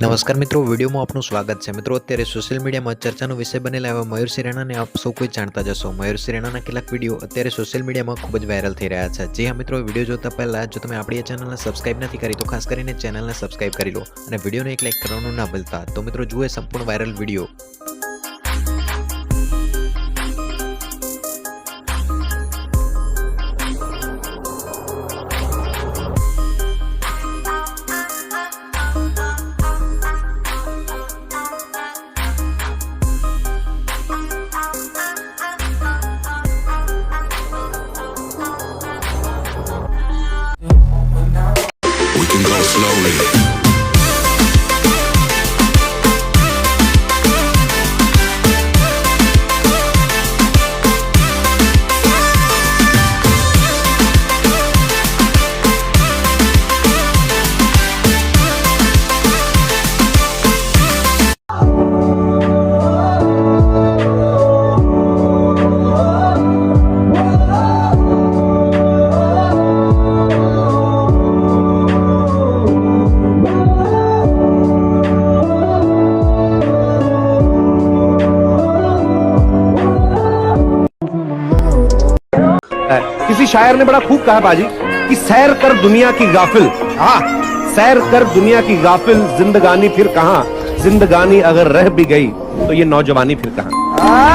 નમસ્કાર મિત્રો, વિડીયોમાં આપનું સ્વાગત છે। મિત્રો, અત્યારે સોશિયલ મીડિયામાં ચર્ચાનો વિષય બનેલા એવા મયુર સિરાનાને આપ સૌ કોઈ જાણતા જશો। મયુર સિરાનાના કેટલાક વિડીયો અત્યારે સોશિયલ મીડિયામાં ખૂબ જ વાયરલ થઈ રહ્યા છે। જી હા મિત્રો, વિડીયો જોતા પહેલા જો તમે આપણી ચેનલને સબસ્ક્રાઇબ નથી કરી તો ખાસ કરીને ચેનલને સબસ્ક્રાઇબ કરી લો અને વિડીયોને એક લાઇક કરવાનું ના ભૂલતા। તો મિત્રો, જુએ સંપૂર્ણ viral video. We can go slowly. किसी शायर ने बड़ा खूब कहा बाजी कि सैर कर दुनिया की गाफिल। हाँ, सैर कर दुनिया की गाफिल, जिंदगानी फिर कहाँ, जिंदगानी अगर रह भी गई तो ये नौजवानी फिर कहाँ।